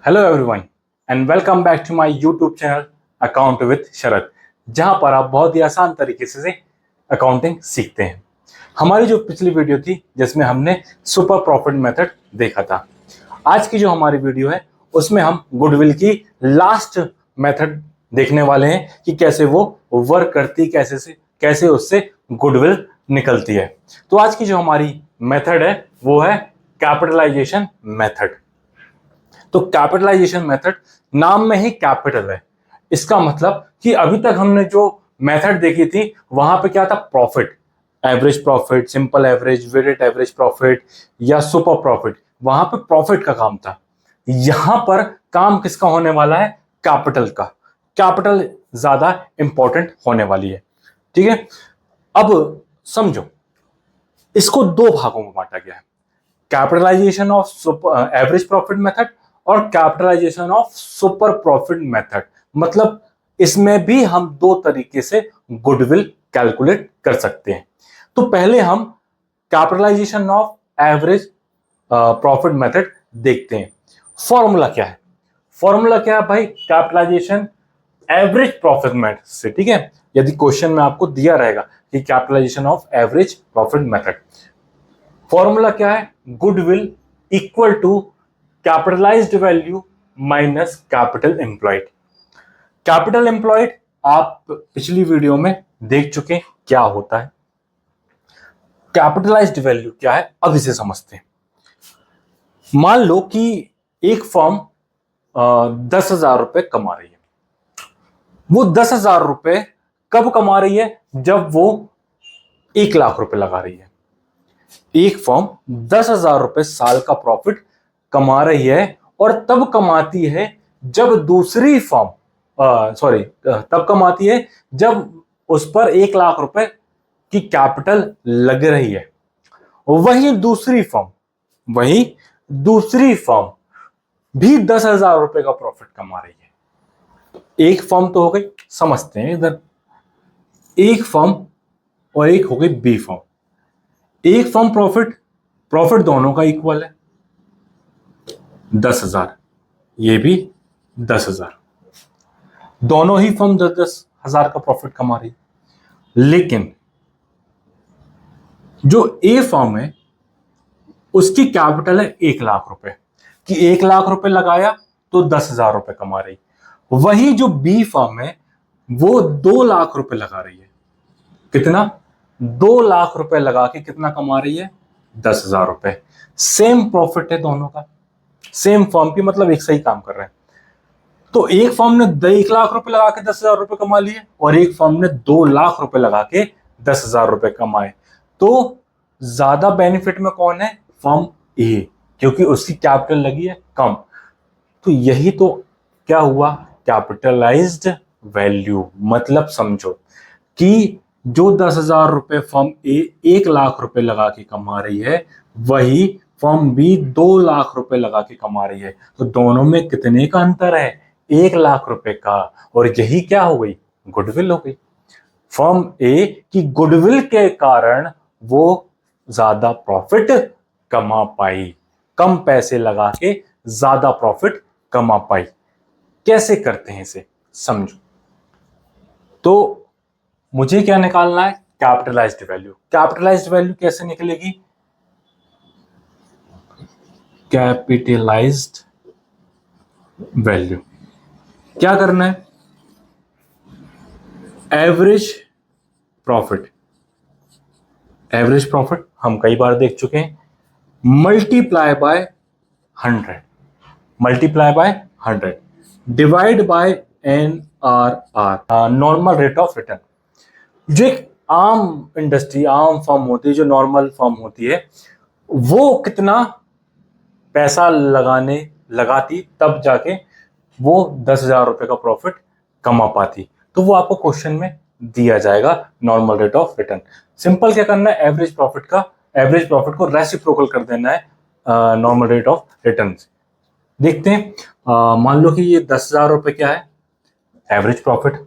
Hello everyone and welcome back to my YouTube channel account with Sharad, जहां पर आप बहुत ही आसान तरीके से अकाउंटिंग सीखते हैं। हमारी जो पिछली वीडियो थी जिसमें हमने सुपर प्रॉफिट मेथड देखा था, आज की जो हमारी वीडियो है उसमें हम गुडविल की लास्ट मेथड देखने वाले हैं कि कैसे वो वर्क करती, कैसे उससे गुडविल निकलती है। तो आज की जो हमारी मेथड है वो है कैपिटलाइजेशन मेथड। तो कैपिटलाइजेशन मेथड, नाम में ही कैपिटल है। इसका मतलब कि अभी तक हमने जो मेथड देखी थी वहां पे क्या था, profit, average profit, simple average, weighted average profit या सुपर प्रॉफिट, वहां पे प्रॉफिट का काम था। यहां पर काम किसका होने वाला है, कैपिटल का। कैपिटल ज्यादा इंपॉर्टेंट होने वाली है। ठीक है, अब समझो, इसको दो भागों में बांटा गया है, capitalization of average profit method और capitalization of super profit method. मतलब इसमें भी हम दो तरीके से गुडविल कैलकुलेट कर सकते हैं। तो पहले हम capitalization of average profit method देखते हैं। फॉर्मूला क्या है, फॉर्मूला क्या है भाई, कैपिटलाइजेशन एवरेज प्रॉफिट मेथड से। ठीक है, यदि क्वेश्चन में आपको दिया रहेगा कि capitalization of average profit method, formula क्या है, goodwill equal to capitalized value minus capital employed. Capital employed आप पिछली वीडियो में देख चुके क्या होता है। कैपिटलाइज्ड वैल्यू क्या है अब इसे समझते हैं। मान लो कि एक फर्म 10,000 रुपए कमा रही है। वो 10,000 रुपए कब कमा रही है, जब वो 1,00,000 रुपए लगा रही है। एक फर्म 10,000 रुपए साल का प्रॉफिट कमा रही है और तब कमाती है जब दूसरी फर्म तब कमाती है जब उस पर 1,00,000 रुपए की कैपिटल लग रही है। वही दूसरी फर्म भी 10,000 रुपए का प्रॉफिट कमा रही है। एक फर्म तो हो गई, समझते हैं इधर, एक फर्म और एक हो गई बी फर्म। एक फर्म प्रॉफिट दोनों का इक्वल है 10,000, ये भी 10,000, दोनों ही फर्म 10,000 का प्रॉफिट कमा रही। लेकिन जो ए फर्म है उसकी कैपिटल है 1,00,000 रुपए, कि 1,00,000 रुपए लगाया तो 10,000 रुपए कमा रही। वही जो बी फर्म है वो 2,00,000 रुपए लगा रही है। कितना, 2,00,000 रुपए लगा के कितना कमा रही है, 10,000 रुपए। सेम प्रॉफिट है दोनों का, सेम फर्म की, मतलब एक सही काम कर रहे हैं। तो एक फर्म ने 1,00,000 रुपए लगा के 10,000 रुपए कमा लिए और एक फर्म ने 2,00,000 रुपए लगा के 10,000 रुपए कमाए। तो ज्यादा बेनिफिट में कौन है, फर्म ए, क्योंकि उसकी कैपिटल लगी है कम। तो यही तो क्या हुआ, कैपिटलाइज्ड वैल्यू। मतलब समझो कि जो 10,000 रुपए फर्म ए 1,00,000 रुपए लगा के कमा रही है, वही फर्म बी 2,00,000 रुपए लगा के कमा रही है। तो दोनों में कितने का अंतर है, 1,00,000 रुपए का। और यही क्या हो गई, गुडविल हो गई। फर्म ए की गुडविल के कारण वो ज्यादा प्रॉफिट कमा पाई, कम पैसे लगा के ज्यादा प्रॉफिट कमा पाई। कैसे करते हैं इसे समझो। तो मुझे क्या निकालना है, कैपिटलाइज्ड वैल्यू। कैपिटलाइज्ड वैल्यू कैसे निकलेगी, कैपिटलाइज्ड वैल्यू क्या करना है, एवरेज प्रॉफिट हम कई बार देख चुके हैं, multiply by 100 divide bye NRR, normal rate of return. जो एक आम फर्म होती है, जो नॉर्मल फर्म होती है, वो कितना पैसा लगाती तब जाके वो 10,000 रुपए का प्रॉफिट कमा पाती। तो वो आपको क्वेश्चन में दिया जाएगा, normal rate of return. Simple क्या करना है, एवरेज प्रॉफिट को रेसिप्रोकल कर देना है नॉर्मल रेट ऑफ रिटर्न से। देखते हैं, मान लो कि ये 10,000 रुपए क्या है, एवरेज प्रॉफिट।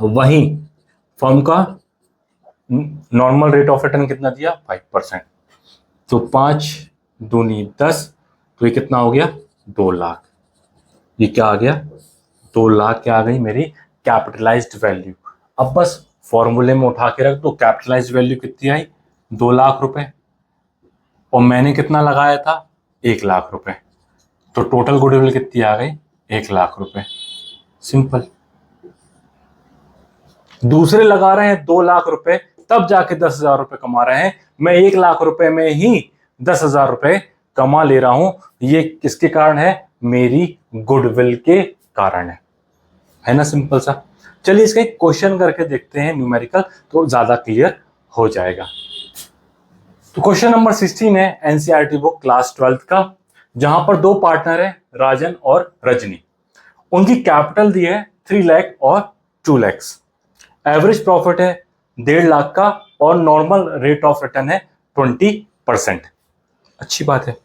वही फर्म का नॉर्मल रेट ऑफ रिटर्न कितना दिया, 5%। तो 5 दूनी 10, तो ये कितना हो गया, 2,00,000। ये क्या आ गया, 2 लाख क्या आ गई मेरी कैपिटलाइज्ड वैल्यू। अब बस फॉर्मूले में उठा के रख दो, कैपिटलाइज्ड वैल्यू कितनी आई, 2 लाख रुपए, और मैंने कितना लगाया था, 1 लाख रुपए, तो टोटल गुडविल कितनी आ गई, 1 लाख रुपए। सिंपल। दूसरे लगा रहे हैं 2 लाख रुपए, तब जाके 10,000 रुपए कमा रहे हैं, मैं 1 लाख रुपए में ही 10,000 रुपए कमा ले रहा हूं। ये किसके कारण है, मेरी गुडविल के कारण है ना, सिंपल सा। चलिए इसका एक क्वेश्चन करके देखते हैं न्यूमेरिकल, तो ज्यादा क्लियर हो जाएगा। तो क्वेश्चन नंबर 16 है एनसीईआरटी बुक क्लास 12th का, जहां पर 2 पार्टनर है, राजन और रजनी। उनकी कैपिटल दी है 3 लाख और 2 लाख। एवरेज प्रॉफिट है 1.5 लाख का, और नॉर्मल रेट ऑफ रिटर्न है 20%। अच्छी बात है।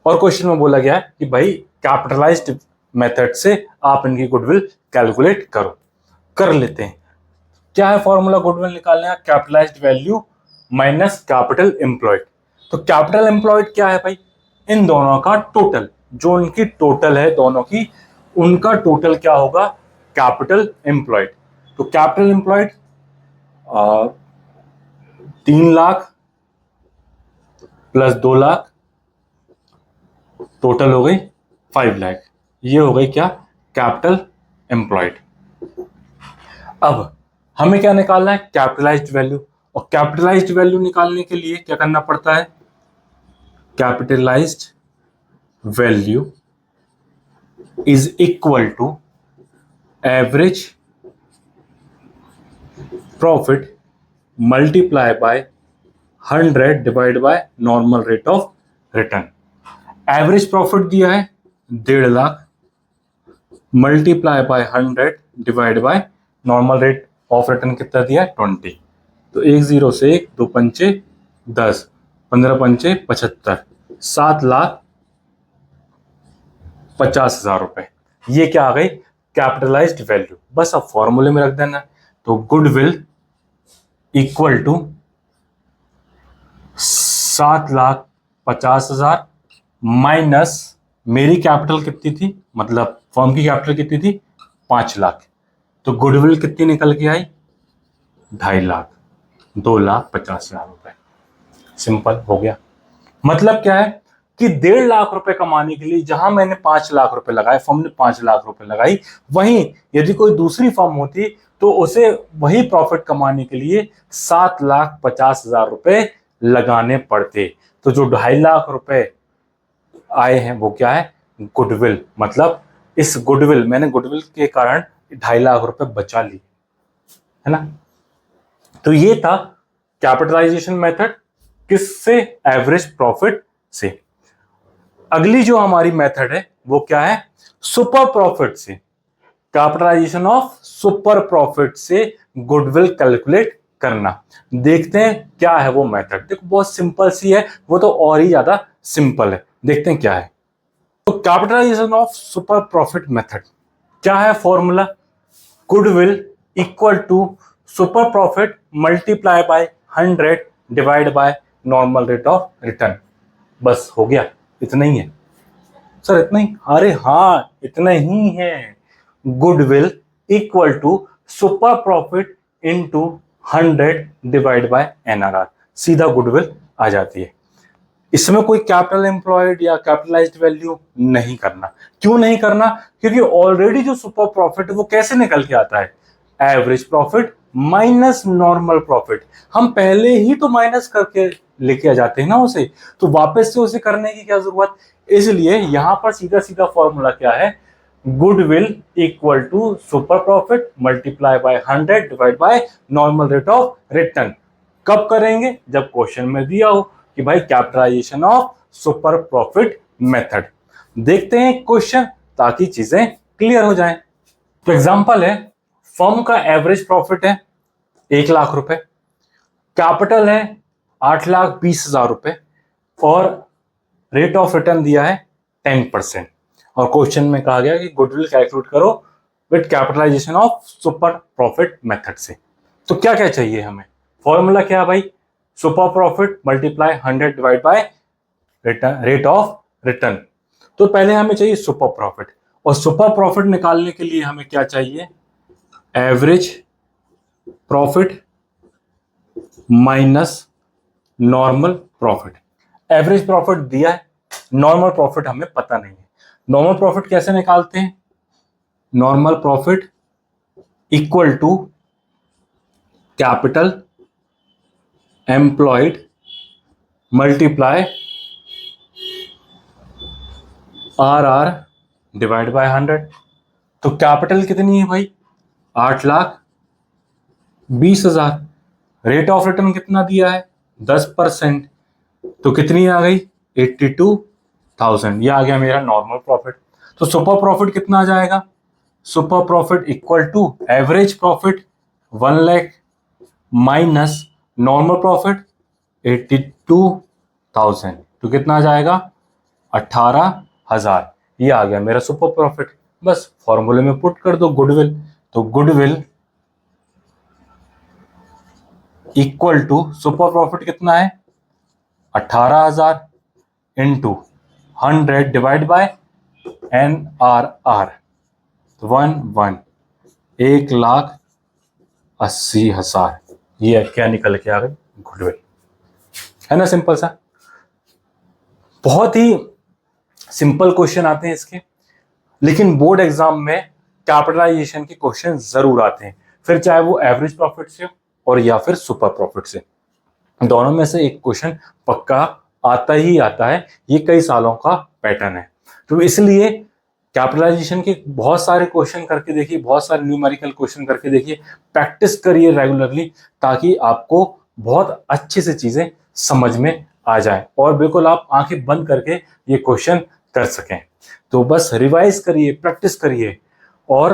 और क्वेश्चन में बोला गया है कि भाई कैपिटलाइज्ड मेथड से आप इनकी गुडविल कैलकुलेट करो। कर लेते हैं। क्या है फॉर्मूला गुडविल निकालने का, capitalised value minus capital employed. तो कैपिटल एम्प्लॉयड क्या है भाई, इन दोनों का टोटल, जो इनकी टोटल है दोनों की, उनका टोटल क्या होगा, कैपिटल एम्प्लॉयड। तो capital employed 3 lakh plus 2 lakh, total हो गई 5 लाख। ये हो गई क्या, कैपिटल एम्प्लॉयड। अब हमें क्या निकालना है, कैपिटलाइज्ड वैल्यू। और कैपिटलाइज्ड वैल्यू निकालने के लिए क्या करना पड़ता है, capitalized value is equal to average profit multiply by 100 divide by normal rate of return. Average profit दिया है 1.5 lakh, multiply by 100 divide by normal rate of return कितना दिया है, 20। तो 1 0 से 1, 2 पंचे 10, 15 पंचे 75, 7,50,000 रुपए। ये क्या आ गई, कैपिटलाइज्ड वैल्यू। बस अब फॉर्मूले में रख देना। तो गुडविल इक्वल टू 7,50,000 माइनस मेरी कैपिटल कितनी थी, मतलब फर्म की कैपिटल कितनी थी, 5 लाख। तो गुडविल कितनी निकल के आई, 2.5 लाख, 2,50,000 रुपए। सिंपल हो गया। मतलब क्या है कि 1.5 लाख रुपए कमाने के लिए जहां मैंने 5 लाख रुपए लगाए, फर्म ने 5 लाख रुपए लगाई, वहीं यदि कोई दूसरी फर्म होती तो उसे वही प्रॉफिट कमाने के लिए 7,50,000 रुपए लगाने पड़ते। तो जो 2.5 लाख रुपए आए हैं वो क्या है, गुडविल। मतलब इस गुडविल, मैंने गुडविल के कारण 2.5 लाख रुपए बचा लिए, है ना। तो ये था कैपिटलाइजेशन मेथड, किससे, एवरेज प्रॉफिट से। अगली जो हमारी मेथड है वो क्या है, सुपर प्रॉफिट से। कैपिटलाइजेशन ऑफ सुपर प्रॉफिट से गुडविल कैलकुलेट करना। देखते हैं क्या है वो मेथड। देखो बहुत सिंपल सी है, वो तो और ही ज्यादा सिंपल है। देखते हैं क्या है। तो capitalization of super profit method क्या है, formula goodwill equal to super profit multiply by 100 divide by normal rate of return. बस हो गया, इतना ही है सर, इतना ही। अरे हाँ, इतना ही है। Goodwill equal to super profit into 100 divide by NRR, सीधा गुडविल आ जाती है। इसमें कोई कैपिटल एम्प्लॉयड या कैपिटलाइज्ड वैल्यू नहीं करना। क्यों नहीं करना, क्योंकि ऑलरेडी जो सुपर प्रॉफिट है वो कैसे निकल के आता है, average profit minus normal profit. हम पहले ही तो माइनस करके लेके आ जाते हैं ना उसे, तो वापस से उसे करने की क्या जरूरत। इसलिए यहां पर सीधा सीधा फॉर्मूला क्या है, goodwill equal to super profit multiply by 100 divide by normal rate of return. कब करेंगे, जब क्वेश्चन में दिया हो कि भाई capitalization of super profit method. देखते हैं क्वेश्चन, ताकि चीजें क्लियर हो जाएं। तो एग्जांपल है, फर्म का एवरेज प्रॉफिट है 1 लाख रुपए, कैपिटल है 8,20,000 रुपए, और रेट ऑफ रिटर्न दिया है 10%। और क्वेश्चन में कहा गया कि गुडविल कैलकुलेट करो with capitalization of super profit method से। तो क्या क्या चाहिए हमें, फॉर्मूला क्या है भाई, super profit multiply 100 divide by rate of return. तो पहले हमें चाहिए सुपर प्रॉफिट, और सुपर प्रॉफिट निकालने के लिए हमें क्या चाहिए, average profit minus normal profit. Average profit दिया है, नॉर्मल प्रॉफिट हमें पता नहीं है। नॉर्मल प्रॉफिट कैसे निकालते हैं, normal profit equal to capital employed multiply R divide by 100। तो कैपिटल कितनी है भाई, 8,20,000। रेट ऑफ रिटर्न कितना दिया है, 10%। तो कितनी आ गई, 82,000। ये आ गया मेरा नॉर्मल प्रॉफिट। तो सुपर प्रॉफिट कितना आ जाएगा, super profit equal to average profit 1 lakh minus normal profit 82,000। तो कितना आ जाएगा, 18,000। ये आ गया मेरा सुपर प्रॉफिट। बस फॉर्मूले में पुट कर दो गुडविल। तो goodwill equal to super profit कितना है, 18,000 इंटू 100 डिवाइड बाय NRR 1,80,000। ये क्या निकल के आ गई, गुडविल। है ना, सिंपल सा। बहुत ही सिंपल क्वेश्चन आते हैं इसके, लेकिन बोर्ड एग्जाम में कैपिटलाइजेशन के क्वेश्चन जरूर आते हैं, फिर चाहे वो एवरेज प्रॉफिट से और या फिर सुपर प्रॉफिट से। दोनों में से एक क्वेश्चन पक्का आता ही आता है। ये कई सालों का पैटर्न है। तो इसलिए कैपिटलाइजेशन के बहुत सारे क्वेश्चन करके देखिए, बहुत सारे न्यूमेरिकल क्वेश्चन करके देखिए, प्रैक्टिस करिए रेगुलरली, ताकि आपको बहुत अच्छे से चीजें समझ में आ जाए और बिल्कुल आप आंखें बंद करके ये क्वेश्चन कर सकें। तो बस रिवाइज करिए, प्रैक्टिस करिए और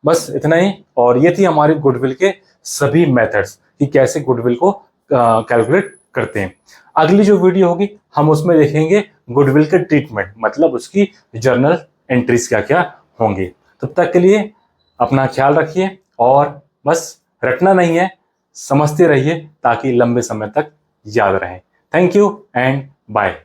बस इतना ही। और ये थी हमारी गुडविल के सभी मेथड्स कि कैसे गुडविल को कैलकुलेट करते हैं। अगली जो वीडियो होगी हम उसमें देखेंगे गुडविल के ट्रीटमेंट, मतलब उसकी जर्नल एंट्रीज क्या क्या होंगी। तब तक के लिए अपना ख्याल रखिए और बस रटना नहीं है, समझते रहिए ताकि लंबे समय तक याद रहे। Thank you and bye.